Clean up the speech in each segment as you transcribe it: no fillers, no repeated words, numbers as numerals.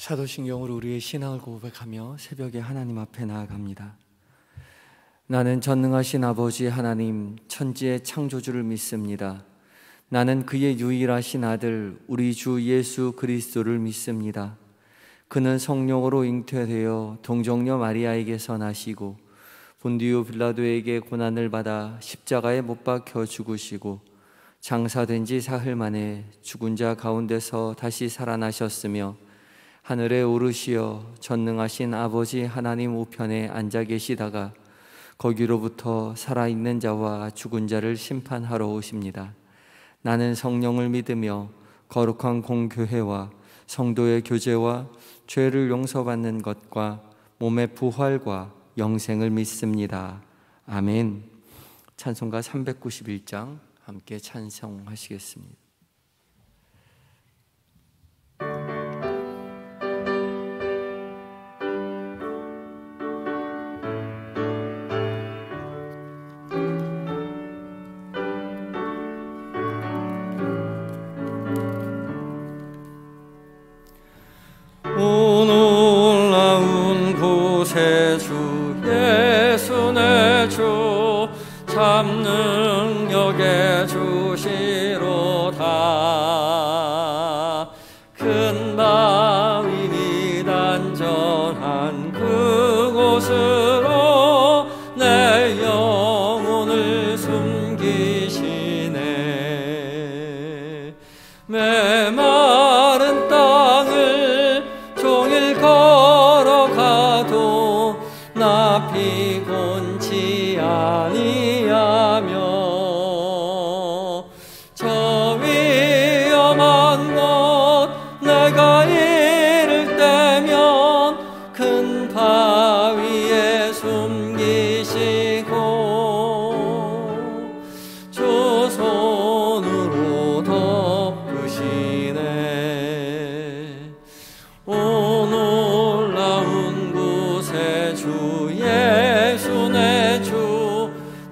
사도신경으로 우리의 신앙을 고백하며 새벽에 하나님 앞에 나아갑니다. 나는 전능하신 아버지 하나님, 천지의 창조주를 믿습니다. 나는 그의 유일하신 아들 우리 주 예수 그리스도를 믿습니다. 그는 성령으로 잉태되어 동정녀 마리아에게서 나시고 본디오 빌라도에게 고난을 받아 십자가에 못 박혀 죽으시고 장사된 지 사흘 만에 죽은 자 가운데서 다시 살아나셨으며 하늘에 오르시어 전능하신 아버지 하나님 우편에 앉아 계시다가 거기로부터 살아있는 자와 죽은 자를 심판하러 오십니다. 나는 성령을 믿으며 거룩한 공교회와 성도의 교제와 죄를 용서받는 것과 몸의 부활과 영생을 믿습니다. 아멘. 찬송가 391장 함께 찬송하시겠습니다. 오 놀라운 구세주 예수 내 주 참 능력의 주시로다. 큰 바위 및 안전한 그곳으로 내 영혼을 숨기시네. 메마른 땅을 종일 걸어가도 나 피곤치 아니하며 저 위험한 곳 내가 이를 때면 큰 바위에 숨기시고 주 손으로 덮으시네. 오 놀라운 구세주 예수 내 주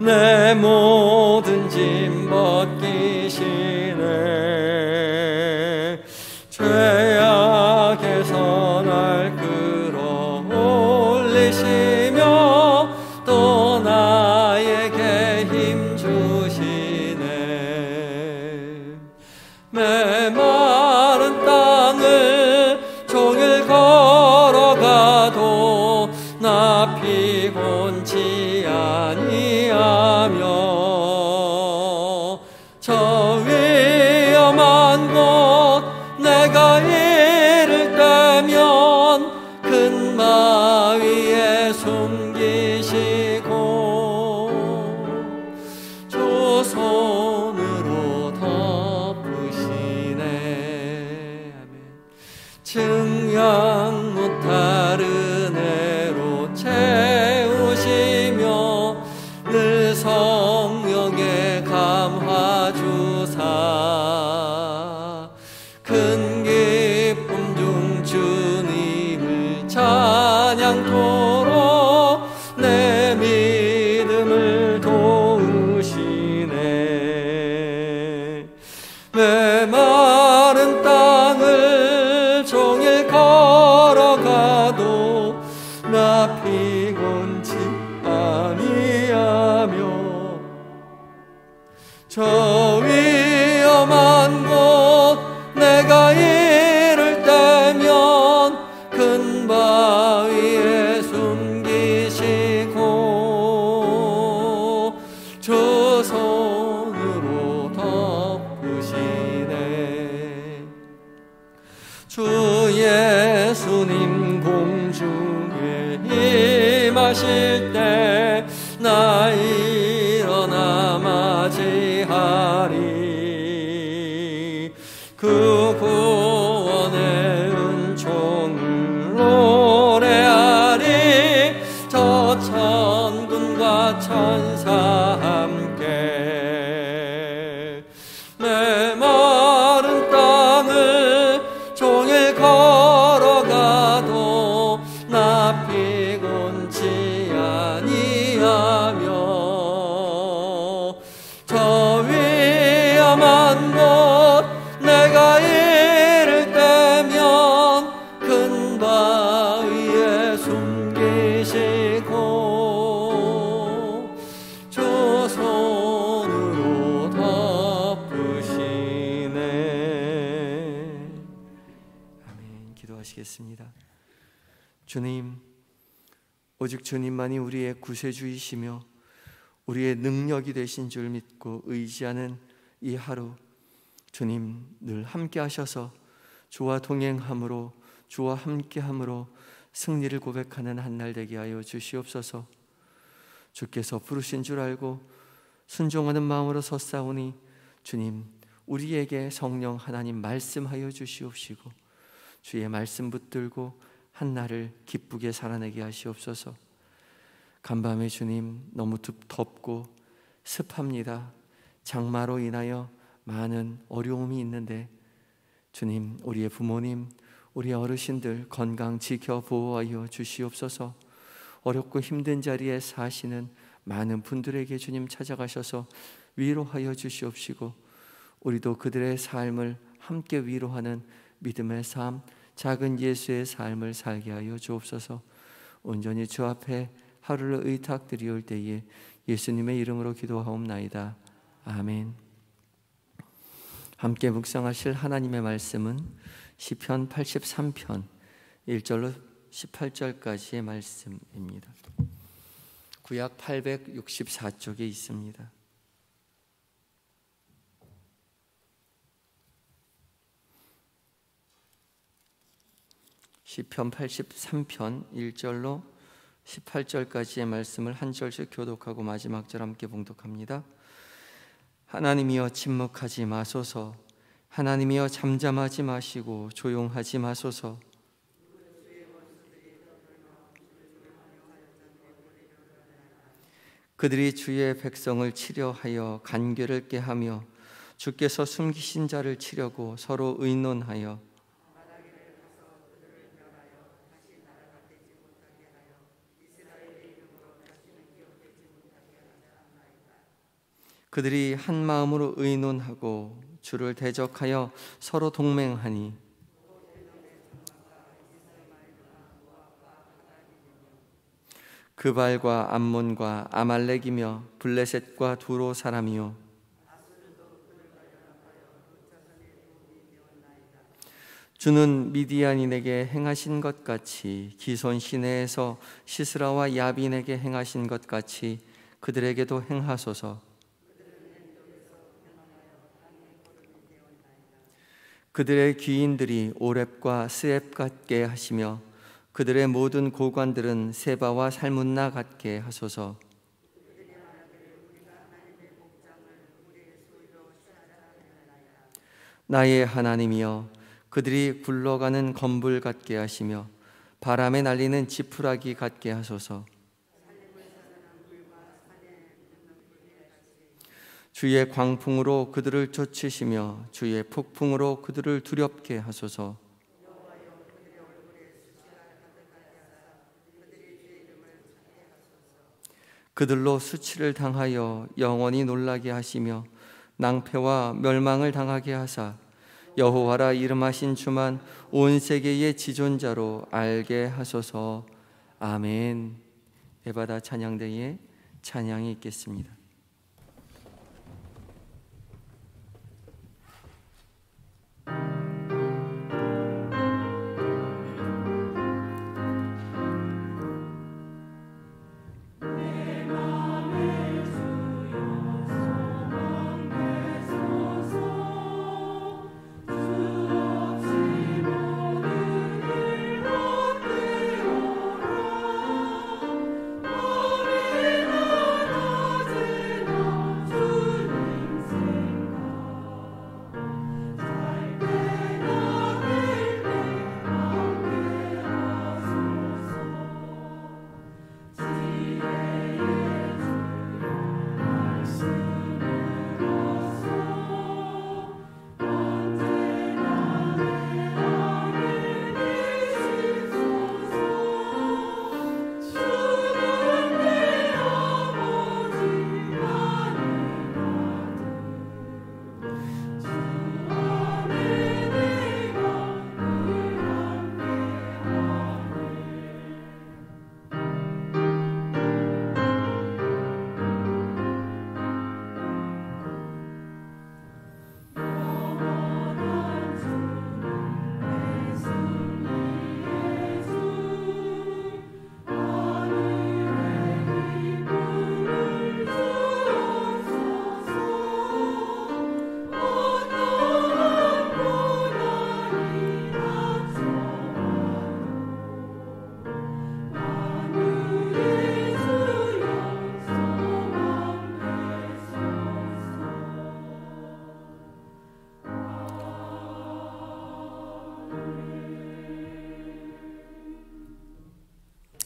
내 모든 짐 벗기시네. 죄악에서 날 끌어올리시며 또 나에게 힘 주시네. 메마른 땅을 종일 걸어가도 나 피곤치 아니하며 저 위험한 곳 내가 이를 때면 큰 바위에 숨기시고 주 손으로 덮으시네. 증량 못할 은혜로 채우시며 늘 성령에 감화 주사 큰 기쁨 중 주님을 찬양토록 내 믿음을 도우시네. 메마른 땅을 종일 걸어가도 나 피곤치 아니하며 저 위험한 곳 내가 이를 때면 큰 바위에 숨기시고 주 손으로 덮으시네. 주 예수님 공중에 임하실 때 나 일어나 맞이하리. 그 구원의 은총을 노래하리. 저 천군과 천사 함께 메마른 땅을 종일 걸어가도 나 피곤치 아니하며 저 위험한 곳 내가 이를 때면 큰 가운데 숨기시고 주 손으로 덮으시네. 아멘. 기도하시겠습니다. 주님, 오직 주님만이 우리의 구세주이시며 우리의 능력이 되신 줄 믿고 의지하는 이 하루, 주님 늘 함께 하셔서 주와 동행함으로, 주와 함께함으로 승리를 고백하는 한날 되게 하여 주시옵소서. 주께서 부르신 줄 알고 순종하는 마음으로 섰사오니 주님, 우리에게 성령 하나님 말씀하여 주시옵시고 주의 말씀 붙들고 한날을 기쁘게 살아내게 하시옵소서. 간밤에 주님 너무 덥고 습합니다. 장마로 인하여 많은 어려움이 있는데 주님, 우리의 부모님, 우리의 어르신들 건강 지켜 보호하여 주시옵소서. 어렵고 힘든 자리에 사시는 많은 분들에게 주님 찾아가셔서 위로하여 주시옵시고 우리도 그들의 삶을 함께 위로하는 믿음의 삶, 작은 예수의 삶을 살게 하여 주옵소서. 온전히 주 앞에 하루를 의탁드리올 때에 예수님의 이름으로 기도하옵나이다. 아멘. 함께 묵상하실 하나님의 말씀은 시편 83편 1절로 18절까지의 말씀입니다. 구약 864쪽에 있습니다. 시편 83편 1절로 18절까지의 말씀을 한 절씩 교독하고 마지막 절 함께 봉독합니다. 하나님이여 침묵하지 마소서. 하나님이여 잠잠하지 마시고 조용하지 마소서. 그들이 주의 백성을 치려하여 간궤를 깨하며 주께서 숨기신 자를 치려고 서로 의논하여 그들이 한 마음으로 의논하고 주를 대적하여 서로 동맹하니 그발과 암몬과 아말렉이며 블레셋과 두로 사람이요 주는 미디안인에게 행하신 것 같이 기손 시내에서 시스라와 야빈에게 행하신 것 같이 그들에게도 행하소서. 그들의 귀인들이 오렙과 스앱 같게 하시며 그들의 모든 고관들은 세바와 살문나 같게 하소서. 나의 하나님이여 그들이 굴러가는 건불 같게 하시며 바람에 날리는 지푸라기 같게 하소서. 주의 광풍으로 그들을 쫓으시며 주의 폭풍으로 그들을 두렵게 하소서. 그들로 수치를 당하여 영원히 놀라게 하시며 낭패와 멸망을 당하게 하사 여호와라 이름하신 주만 온 세계의 지존자로 알게 하소서. 아멘. 에바다 찬양대에 찬양이 있겠습니다. 우리 나라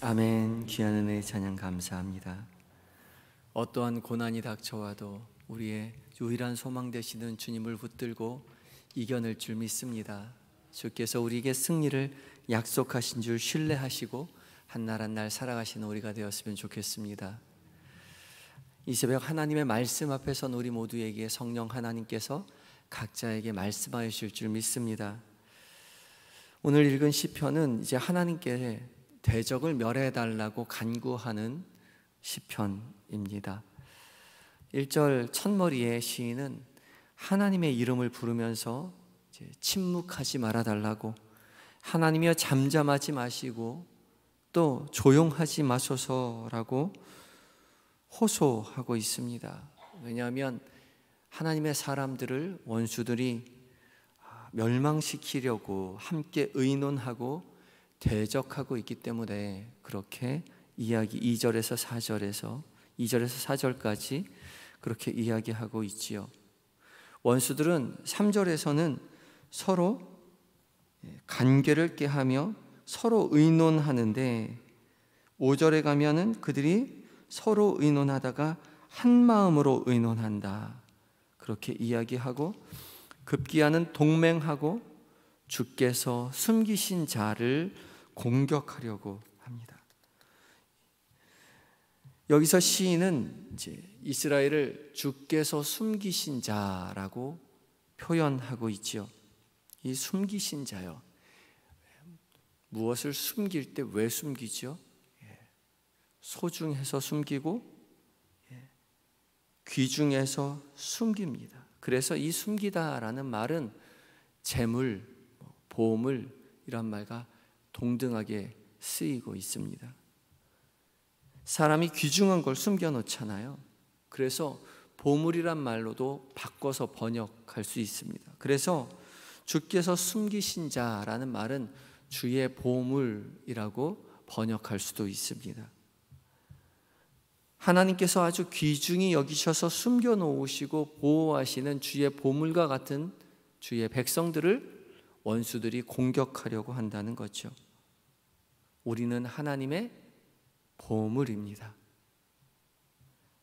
아멘. 귀한 은혜 찬양 감사합니다. 어떠한 고난이 닥쳐와도 우리의 유일한 소망 되시는 주님을 붙들고 이겨낼 줄 믿습니다. 주께서 우리에게 승리를 약속하신 줄 신뢰하시고 한날 한날 살아가시는 우리가 되었으면 좋겠습니다. 이 새벽 하나님의 말씀 앞에 선 우리 모두에게 성령 하나님께서 각자에게 말씀하여 주실 줄 믿습니다. 오늘 읽은 시편은 이제 하나님께 대적을 멸해달라고 간구하는 시편입니다. 1절 첫머리에 시인은 하나님의 이름을 부르면서 이제 침묵하지 말아달라고, 하나님이여 잠잠하지 마시고 또 조용하지 마소서라고 호소하고 있습니다. 왜냐하면 하나님의 사람들을 원수들이 멸망시키려고 함께 의논하고 대적하고 있기 때문에 그렇게 2절에서 4절까지 그렇게 이야기하고 있지요. 원수들은 3절에서는 서로 관계를 깨하며 서로 의논하는데 5절에 가면은 그들이 서로 의논하다가 한 마음으로 의논한다, 그렇게 이야기하고 급기야는 동맹하고 주께서 숨기신 자를 공격하려고 합니다. 여기서 시인은 이제 이스라엘을 주께서 숨기신 자라고 표현하고 있지요. 이 숨기신 자요, 무엇을 숨길 때 왜 숨기죠? 소중해서 숨기고 귀중해서 숨깁니다. 그래서 이 숨기다라는 말은 재물, 보물 이런 말과 동등하게 쓰이고 있습니다. 사람이 귀중한 걸 숨겨놓잖아요. 그래서 보물이란 말로도 바꿔서 번역할 수 있습니다. 그래서 주께서 숨기신 자라는 말은 주의 보물이라고 번역할 수도 있습니다. 하나님께서 아주 귀중히 여기셔서 숨겨놓으시고 보호하시는 주의 보물과 같은 주의 백성들을 원수들이 공격하려고 한다는 거죠. 우리는 하나님의 보물입니다.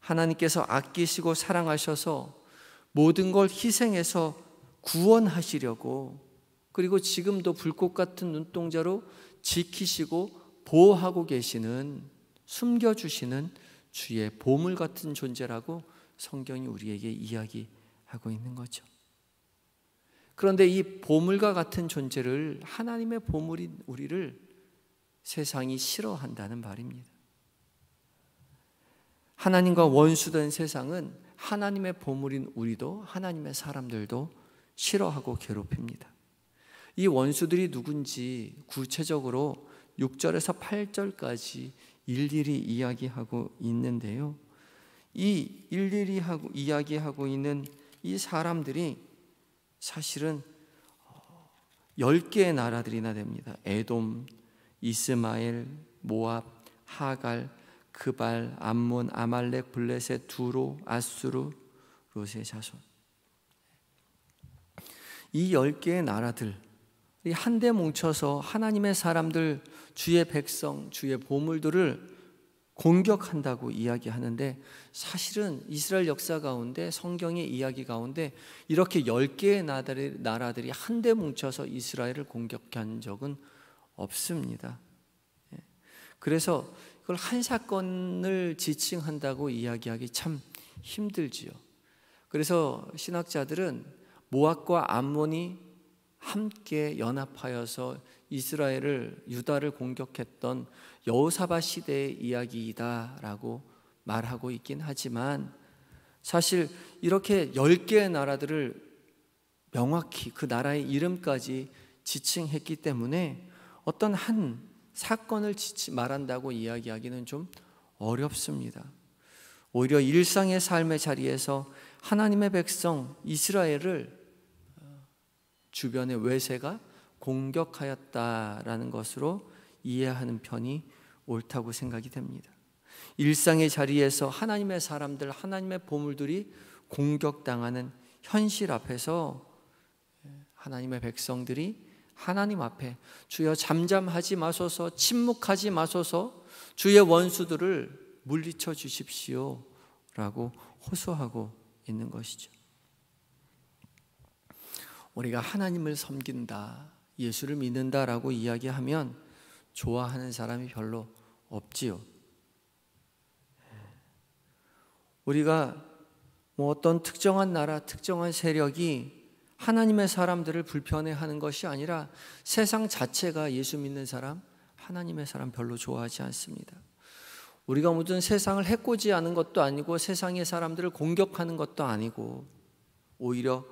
하나님께서 아끼시고 사랑하셔서 모든 걸 희생해서 구원하시려고, 그리고 지금도 불꽃 같은 눈동자로 지키시고 보호하고 계시는, 숨겨주시는 주의 보물 같은 존재라고 성경이 우리에게 이야기하고 있는 거죠. 그런데 이 보물과 같은 존재를, 하나님의 보물인 우리를 세상이 싫어한다는 말입니다. 하나님과 원수된 세상은 하나님의 보물인 우리도, 하나님의 사람들도 싫어하고 괴롭힙니다. 이 원수들이 누군지 구체적으로 6절에서 8절까지 일일이 이야기하고 있는데요, 이 일일이 이야기하고 있는 이 사람들이 사실은 10개의 나라들이나 됩니다. 에돔, 이스마엘, 모압, 하갈, 그발, 암몬, 아말렉, 블레셋, 두로, 아수르, 롯의 자손. 이 10개의 나라들이 한데 뭉쳐서 하나님의 사람들, 주의 백성, 주의 보물들을 공격한다고 이야기하는데, 사실은 이스라엘 역사 가운데, 성경의 이야기 가운데 이렇게 10개의 나라들이 한데 뭉쳐서 이스라엘을 공격한 적은 없습니다. 그래서 그걸 한 사건을 지칭한다고 이야기하기 참 힘들지요. 그래서 신학자들은 모압과 암몬이 함께 연합하여서 이스라엘을, 유다를 공격했던 여호사밧 시대의 이야기이다라고 말하고 있긴 하지만, 사실 이렇게 10개의 나라들을 명확히 그 나라의 이름까지 지칭했기 때문에 어떤 한 사건을 말한다고 이야기하기는 좀 어렵습니다. 오히려 일상의 삶의 자리에서 하나님의 백성 이스라엘을 주변의 외세가 공격하였다라는 것으로 이해하는 편이 옳다고 생각이 됩니다. 일상의 자리에서 하나님의 사람들, 하나님의 보물들이 공격당하는 현실 앞에서 하나님의 백성들이 하나님 앞에 주여 잠잠하지 마소서, 침묵하지 마소서, 주의 원수들을 물리쳐 주십시오 라고 호소하고 있는 것이죠. 우리가 하나님을 섬긴다, 예수를 믿는다라고 이야기하면 좋아하는 사람이 별로 없지요. 우리가 어떤 특정한 나라, 특정한 세력이 하나님의 사람들을 불편해하는 것이 아니라 세상 자체가 예수 믿는 사람, 하나님의 사람 별로 좋아하지 않습니다. 우리가 무슨 세상을 해코지하는 것도 아니고 세상의 사람들을 공격하는 것도 아니고 오히려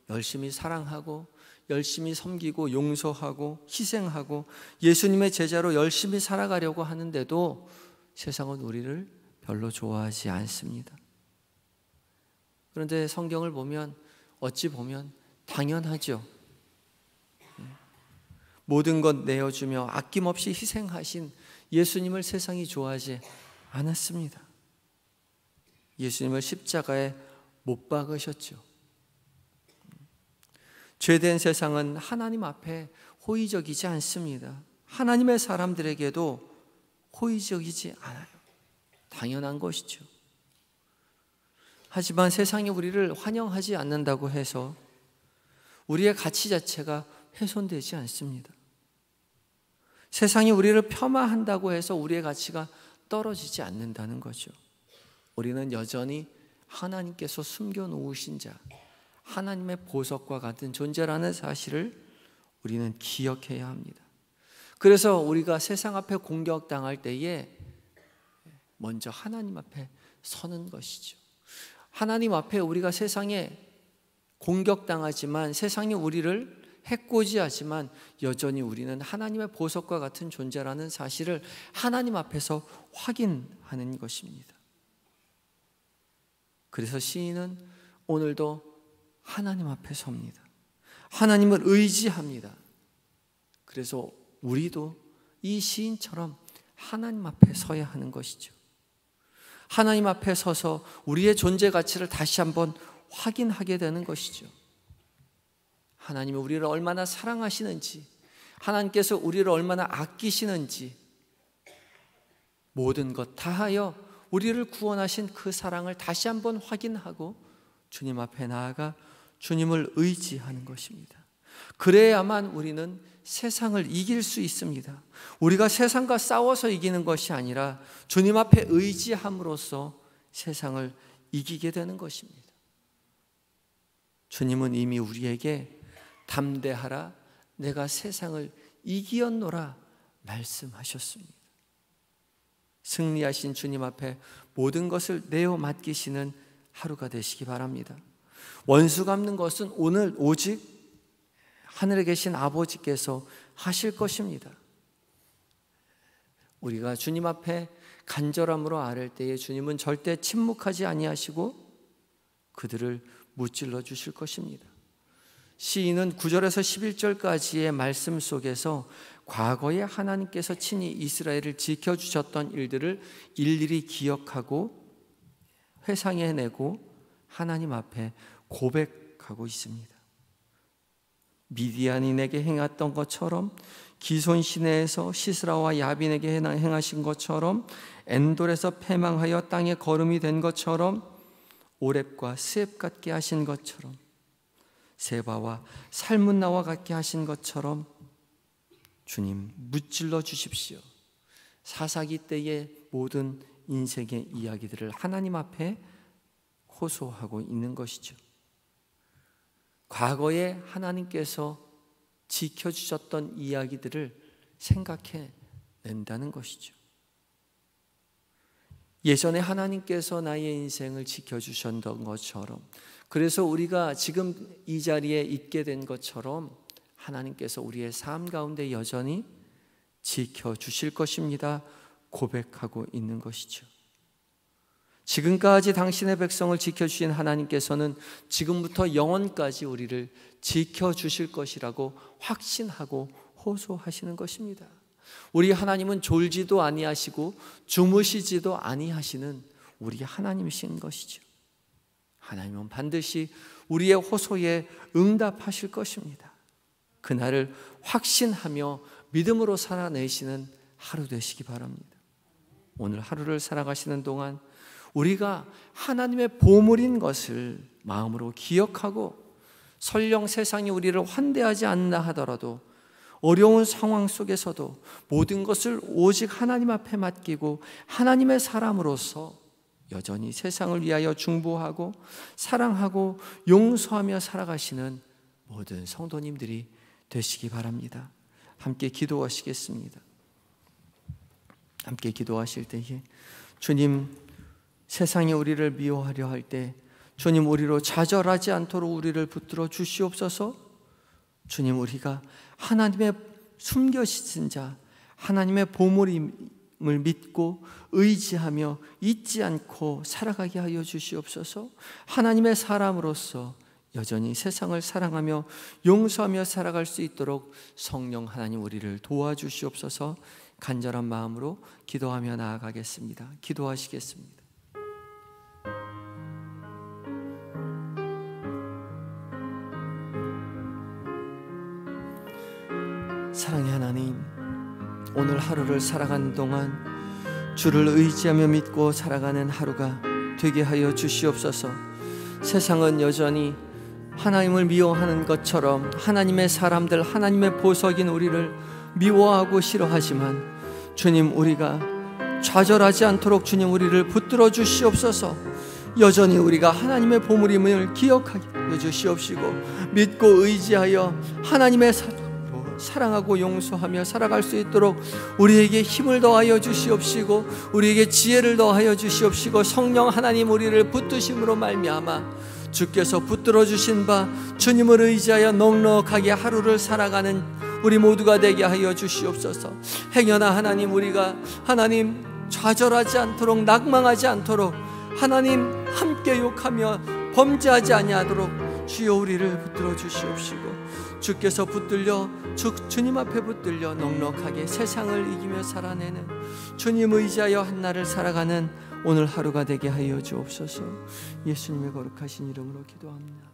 열심히 사랑하고 열심히 섬기고 용서하고 희생하고 예수님의 제자로 열심히 살아가려고 하는데도 세상은 우리를 별로 좋아하지 않습니다. 그런데 성경을 보면 어찌 보면 당연하죠. 모든 것 내어주며 아낌없이 희생하신 예수님을 세상이 좋아하지 않았습니다. 예수님을 십자가에 못 박으셨죠. 죄된 세상은 하나님 앞에 호의적이지 않습니다. 하나님의 사람들에게도 호의적이지 않아요. 당연한 것이죠. 하지만 세상이 우리를 환영하지 않는다고 해서 우리의 가치 자체가 훼손되지 않습니다. 세상이 우리를 폄하한다고 해서 우리의 가치가 떨어지지 않는다는 거죠. 우리는 여전히 하나님께서 숨겨놓으신 자, 하나님의 보석과 같은 존재라는 사실을 우리는 기억해야 합니다. 그래서 우리가 세상 앞에 공격당할 때에 먼저 하나님 앞에 서는 것이죠. 하나님 앞에 우리가 세상에 공격당하지만 세상이 우리를 해코지하지만 여전히 우리는 하나님의 보석과 같은 존재라는 사실을 하나님 앞에서 확인하는 것입니다. 그래서 시인은 오늘도 하나님 앞에 섭니다. 하나님을 의지합니다. 그래서 우리도 이 시인처럼 하나님 앞에 서야 하는 것이죠. 하나님 앞에 서서 우리의 존재 가치를 다시 한번 확인하게 되는 것이죠. 하나님이 우리를 얼마나 사랑하시는지, 하나님께서 우리를 얼마나 아끼시는지, 모든 것 다하여 우리를 구원하신 그 사랑을 다시 한번 확인하고 주님 앞에 나아가 주님을 의지하는 것입니다. 그래야만 우리는 세상을 이길 수 있습니다. 우리가 세상과 싸워서 이기는 것이 아니라 주님 앞에 의지함으로써 세상을 이기게 되는 것입니다. 주님은 이미 우리에게 담대하라, 내가 세상을 이기었노라 말씀하셨습니다. 승리하신 주님 앞에 모든 것을 내어 맡기시는 하루가 되시기 바랍니다. 원수 갚는 것은 오늘 오직 하늘에 계신 아버지께서 하실 것입니다. 우리가 주님 앞에 간절함으로 아뢰을 때에 주님은 절대 침묵하지 아니하시고 그들을 무찔러 주실 것입니다. 시인은 9절에서 11절까지의 말씀 속에서 과거에 하나님께서 친히 이스라엘을 지켜주셨던 일들을 일일이 기억하고 회상해내고 하나님 앞에 고백하고 있습니다. 미디안인에게 행했던 것처럼, 기손 시내에서 시스라와 야빈에게 행하신 것처럼, 엔돌에서 패망하여 땅에 거름이 된 것처럼, 오렙과 스앱 같게 하신 것처럼, 세바와 살문나와 같게 하신 것처럼 주님 무찔러 주십시오. 사사기 때의 모든 인생의 이야기들을 하나님 앞에 호소하고 있는 것이죠. 과거에 하나님께서 지켜주셨던 이야기들을 생각해 낸다는 것이죠. 예전에 하나님께서 나의 인생을 지켜주셨던 것처럼, 그래서 우리가 지금 이 자리에 있게 된 것처럼 하나님께서 우리의 삶 가운데 여전히 지켜주실 것입니다. 고백하고 있는 것이죠. 지금까지 당신의 백성을 지켜주신 하나님께서는 지금부터 영원까지 우리를 지켜주실 것이라고 확신하고 호소하시는 것입니다. 우리 하나님은 졸지도 아니하시고 주무시지도 아니하시는 우리 하나님이신 것이죠. 하나님은 반드시 우리의 호소에 응답하실 것입니다. 그날을 확신하며 믿음으로 살아내시는 하루 되시기 바랍니다. 오늘 하루를 살아가시는 동안 우리가 하나님의 보물인 것을 마음으로 기억하고 설령 세상이 우리를 환대하지 않나 하더라도 어려운 상황 속에서도 모든 것을 오직 하나님 앞에 맡기고 하나님의 사람으로서 여전히 세상을 위하여 중보하고 사랑하고 용서하며 살아가시는 모든 성도님들이 되시기 바랍니다. 함께 기도하시겠습니다. 함께 기도하실 때에 주님, 세상이 우리를 미워하려 할 때 주님, 우리로 좌절하지 않도록 우리를 붙들어 주시옵소서. 주님, 우리가 하나님의 숨겨진 자, 하나님의 보물임을 믿고 의지하며 잊지 않고 살아가게 하여 주시옵소서. 하나님의 사람으로서 여전히 세상을 사랑하며 용서하며 살아갈 수 있도록 성령 하나님 우리를 도와주시옵소서. 간절한 마음으로 기도하며 나아가겠습니다. 기도하시겠습니다. 사랑의 하나님, 오늘 하루를 살아가는 동안 주를 의지하며 믿고 살아가는 하루가 되게 하여 주시옵소서. 세상은 여전히 하나님을 미워하는 것처럼 하나님의 사람들, 하나님의 보석인 우리를 미워하고 싫어하지만 주님, 우리가 좌절하지 않도록 주님 우리를 붙들어 주시옵소서. 여전히 우리가 하나님의 보물임을 기억하게 하여 주시옵시고 믿고 의지하여 하나님의 사랑하고 용서하며 살아갈 수 있도록 우리에게 힘을 더하여 주시옵시고 우리에게 지혜를 더하여 주시옵시고 성령 하나님 우리를 붙드심으로 말미암아 주께서 붙들어 주신 바 주님을 의지하여 넉넉하게 하루를 살아가는 우리 모두가 되게 하여 주시옵소서. 행여나 하나님, 우리가 하나님 좌절하지 않도록 낙망하지 않도록 하나님 함께 욕하며 범죄하지 아니하도록 주여 우리를 붙들어 주시옵시고 주께서 붙들려 주님 앞에 붙들려 넉넉하게 세상을 이기며 살아내는 주님 의지하여 한날을 살아가는 오늘 하루가 되게 하여 주옵소서. 예수님의 거룩하신 이름으로 기도합니다.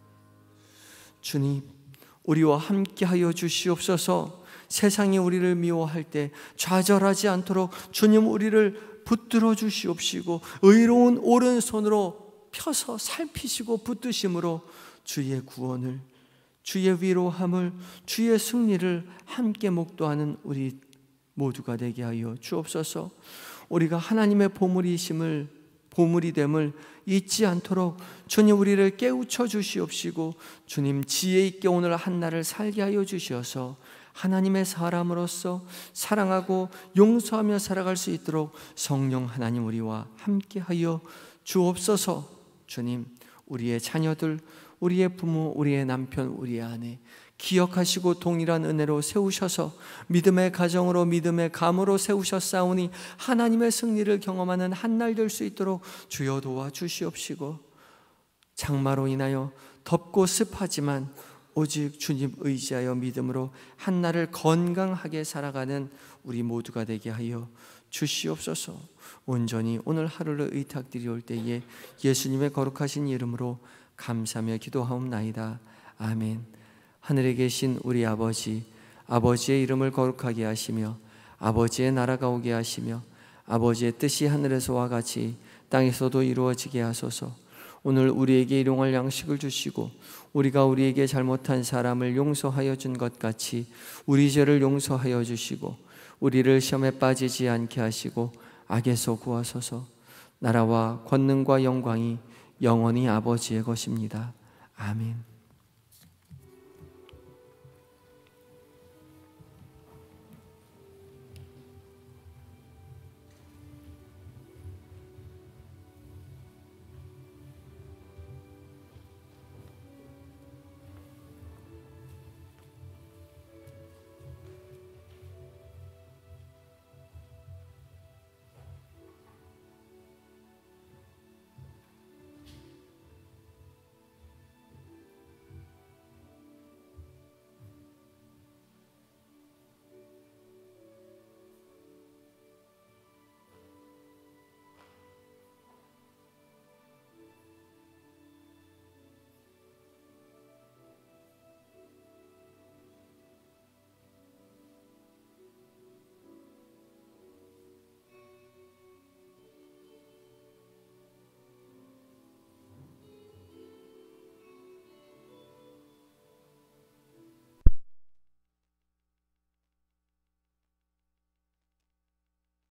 주님, 우리와 함께 하여 주시옵소서. 세상이 우리를 미워할 때 좌절하지 않도록 주님 우리를 붙들어 주시옵시고 의로운 오른손으로 펴서 살피시고 붙드심으로 주의 구원을, 주의 위로함을, 주의 승리를 함께 목도하는 우리 모두가 되게 하여 주옵소서. 우리가 하나님의 보물이 됨을 잊지 않도록 주님 우리를 깨우쳐 주시옵시고 주님 지혜 있게 오늘 한날을 살게 하여 주시어서 하나님의 사람으로서 사랑하고 용서하며 살아갈 수 있도록 성령 하나님 우리와 함께 하여 주옵소서. 주님, 우리의 자녀들, 우리의 부모, 우리의 남편, 우리의 아내 기억하시고 동일한 은혜로 세우셔서 믿음의 가정으로 믿음의 감으로 세우셨사오니 하나님의 승리를 경험하는 한날 될 수 있도록 주여 도와주시옵시고 장마로 인하여 덥고 습하지만 오직 주님 의지하여 믿음으로 한날을 건강하게 살아가는 우리 모두가 되게 하여 주시옵소서. 온전히 오늘 하루를 의탁드리올 때에 예수님의 거룩하신 이름으로 감사하며 기도하옵나이다. 아멘. 하늘에 계신 우리 아버지, 아버지의 이름을 거룩하게 하시며 아버지의 나라가 오게 하시며 아버지의 뜻이 하늘에서와 같이 땅에서도 이루어지게 하소서. 오늘 우리에게 일용할 양식을 주시고 우리가 우리에게 잘못한 사람을 용서하여 준 것 같이 우리 죄를 용서하여 주시고 우리를 시험에 빠지지 않게 하시고 악에서 구하소서. 나라와 권능과 영광이 영원히 아버지의 것입니다. 아멘.